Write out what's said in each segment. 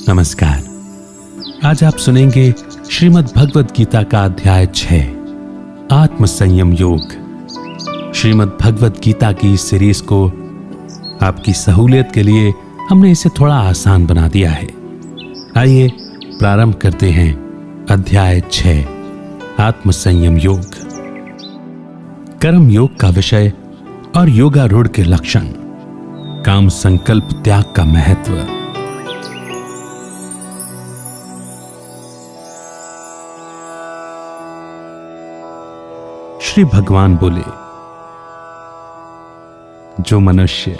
नमस्कार। आज आप सुनेंगे श्रीमद् भगवद गीता का अध्याय 6 आत्म संयम योग। श्रीमद् भगवद गीता की इस सीरीज को आपकी सहूलियत के लिए हमने इसे थोड़ा आसान बना दिया है। आइए प्रारंभ करते हैं अध्याय 6 आत्म संयम योग। कर्म योग का विषय और योगारूढ़ के लक्षण, काम संकल्प त्याग का महत्व। श्री भगवान बोले, जो मनुष्य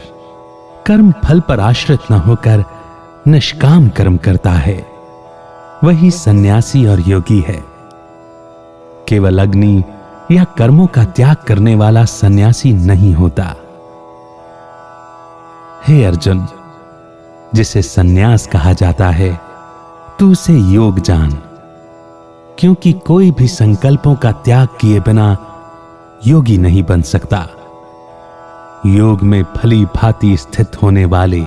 कर्म फल पर आश्रित न होकर निष्काम कर्म करता है वही सन्यासी और योगी है। केवल अग्नि या कर्मों का त्याग करने वाला सन्यासी नहीं होता। हे अर्जुन, जिसे सन्यास कहा जाता है तू उसे योग जान, क्योंकि कोई भी संकल्पों का त्याग किए बिना योगी नहीं बन सकता। योग में भली भांति स्थित होने वाले,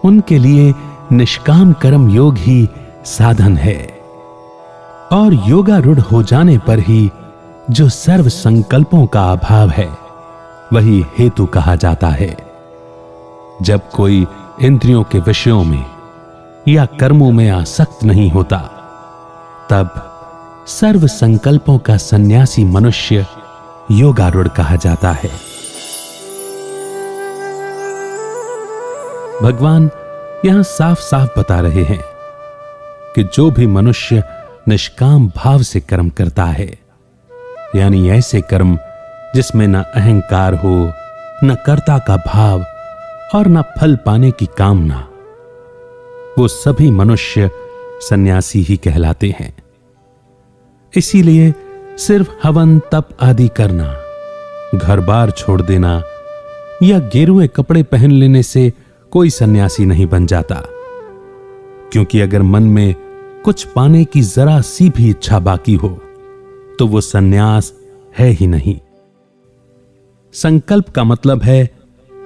उनके लिए निष्काम कर्म योग ही साधन है, और योगारूढ़ हो जाने पर ही जो सर्व संकल्पों का अभाव है वही हेतु कहा जाता है। जब कोई इंद्रियों के विषयों में या कर्मों में आसक्त नहीं होता, तब सर्व संकल्पों का सन्यासी मनुष्य योगारूढ़ कहा जाता है। भगवान यहां साफ साफ बता रहे हैं कि जो भी मनुष्य निष्काम भाव से कर्म करता है, यानी ऐसे कर्म जिसमें न अहंकार हो, न कर्ता का भाव और न फल पाने की कामना, वो सभी मनुष्य सन्यासी ही कहलाते हैं। इसीलिए सिर्फ हवन तप आदि करना, घर बार छोड़ देना या गेरुए कपड़े पहन लेने से कोई सन्यासी नहीं बन जाता, क्योंकि अगर मन में कुछ पाने की जरा सी भी इच्छा बाकी हो तो वो सन्यास है ही नहीं। संकल्प का मतलब है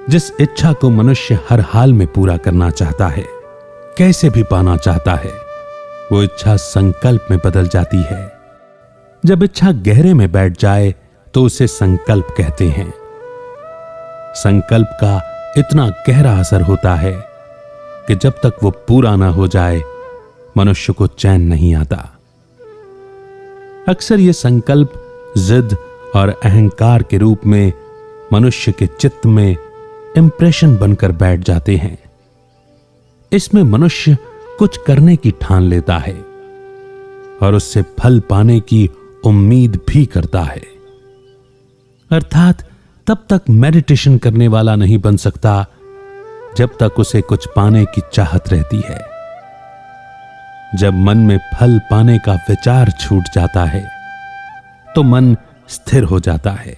जिस इच्छा को मनुष्य हर हाल में पूरा करना चाहता है, कैसे भी पाना चाहता है, वो इच्छा संकल्प में बदल जाती है। जब इच्छा गहरे में बैठ जाए तो उसे संकल्प कहते हैं। संकल्प का इतना गहरा असर होता है कि जब तक वो पूरा ना हो जाए मनुष्य को चैन नहीं आता। अक्सर ये संकल्प जिद और अहंकार के रूप में मनुष्य के चित्त में इंप्रेशन बनकर बैठ जाते हैं। इसमें मनुष्य कुछ करने की ठान लेता है और उससे फल पाने की उम्मीद भी करता है, अर्थात तब तक मेडिटेशन करने वाला नहीं बन सकता जब तक उसे कुछ पाने की चाहत रहती है। जब मन में फल पाने का विचार छूट जाता है तो मन स्थिर हो जाता है,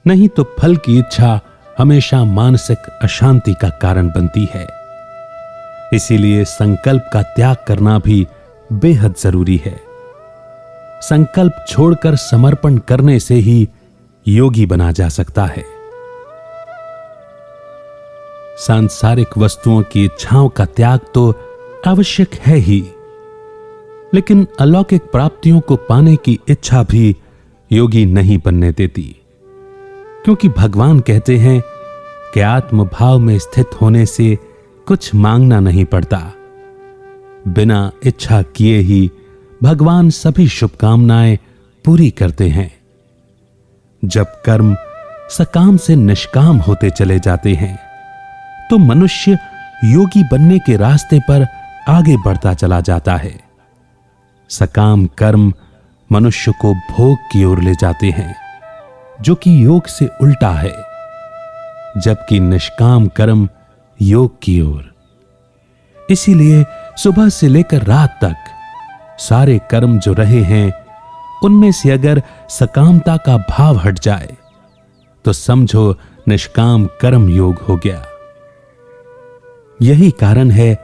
नहीं तो फल की इच्छा हमेशा मानसिक अशांति का कारण बनती है। इसीलिए संकल्प का त्याग करना भी बेहद जरूरी है। संकल्प छोड़कर समर्पण करने से ही योगी बना जा सकता है। सांसारिक वस्तुओं की इच्छाओं का त्याग तो आवश्यक है ही, लेकिन अलौकिक प्राप्तियों को पाने की इच्छा भी योगी नहीं बनने देती, क्योंकि भगवान कहते हैं कि आत्मभाव में स्थित होने से कुछ मांगना नहीं पड़ता। बिना इच्छा किए ही भगवान सभी शुभकामनाएं पूरी करते हैं। जब कर्म सकाम से निष्काम होते चले जाते हैं तो मनुष्य योगी बनने के रास्ते पर आगे बढ़ता चला जाता है। सकाम कर्म मनुष्य को भोग की ओर ले जाते हैं, जो कि योग से उल्टा है, जबकि निष्काम कर्म योग की ओर। इसीलिए सुबह से लेकर रात तक सारे कर्म जो रहे हैं उनमें से अगर सकामता का भाव हट जाए तो समझो निष्काम कर्म योग हो गया। यही कारण है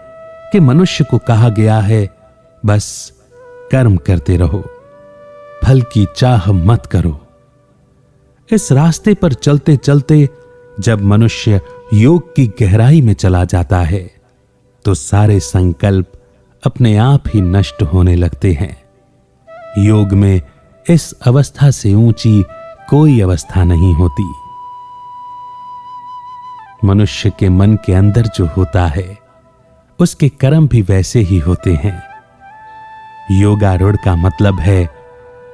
कि मनुष्य को कहा गया है, बस कर्म करते रहो, फल की चाह मत करो। इस रास्ते पर चलते चलते जब मनुष्य योग की गहराई में चला जाता है तो सारे संकल्प अपने आप ही नष्ट होने लगते हैं। योग में इस अवस्था से ऊंची कोई अवस्था नहीं होती। मनुष्य के मन के अंदर जो होता है उसके कर्म भी वैसे ही होते हैं। योगारूढ़ का मतलब है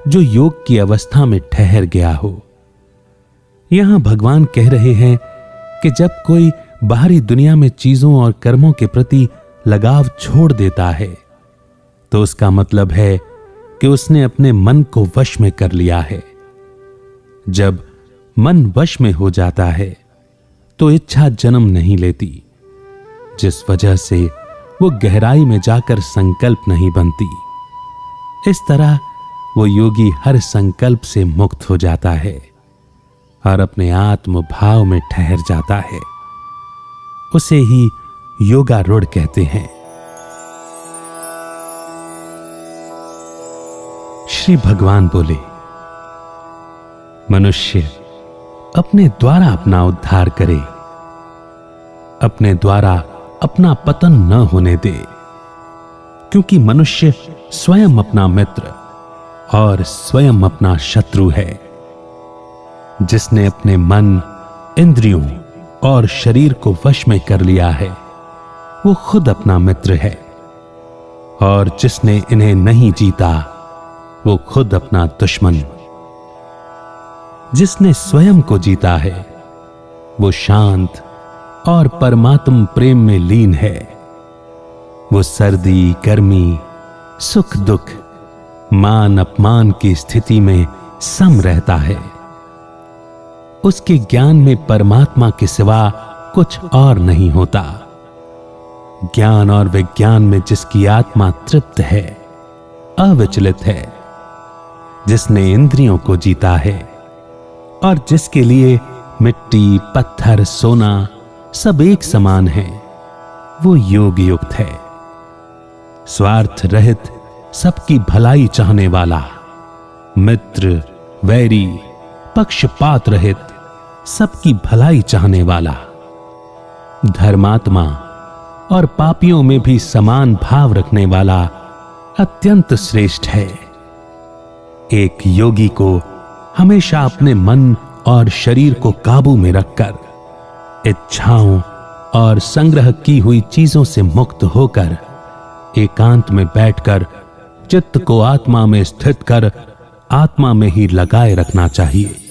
जो योग की अवस्था में ठहर गया हो। यहां भगवान कह रहे हैं कि जब कोई बाहरी दुनिया में चीजों और कर्मों के प्रति लगाव छोड़ देता है तो उसका मतलब है कि उसने अपने मन को वश में कर लिया है। जब मन वश में हो जाता है तो इच्छा जन्म नहीं लेती, जिस वजह से वो गहराई में जाकर संकल्प नहीं बनती। इस तरह वो योगी हर संकल्प से मुक्त हो जाता है और अपने आत्म भाव में ठहर जाता है। उसे ही योगारूढ़ कहते हैं। श्री भगवान बोले, मनुष्य अपने द्वारा अपना उद्धार करे, अपने द्वारा अपना पतन न होने दे, क्योंकि मनुष्य स्वयं अपना मित्र और स्वयं अपना शत्रु है। जिसने अपने मन, इंद्रियों और शरीर को वश में कर लिया है वो खुद अपना मित्र है, और जिसने इन्हें नहीं जीता वो खुद अपना दुश्मन। जिसने स्वयं को जीता है वो शांत और परमात्म प्रेम में लीन है। वो सर्दी, गर्मी, सुख दुख, मान अपमान की स्थिति में सम रहता है। उसके ज्ञान में परमात्मा के सिवा कुछ और नहीं होता। ज्ञान और विज्ञान में जिसकी आत्मा तृप्त है, अविचलित है, जिसने इंद्रियों को जीता है और जिसके लिए मिट्टी, पत्थर, सोना सब एक समान है, वो योग युक्त है। स्वार्थ रहित सबकी भलाई चाहने वाला, मित्र, वैरी, पक्षपात रहित सबकी भलाई चाहने वाला, धर्मात्मा और पापियों में भी समान भाव रखने वाला अत्यंत श्रेष्ठ है। एक योगी को हमेशा अपने मन और शरीर को काबू में रखकर इच्छाओं और संग्रह की हुई चीजों से मुक्त होकर एकांत में बैठकर चित्त को आत्मा में स्थित कर आत्मा में ही लगाए रखना चाहिए।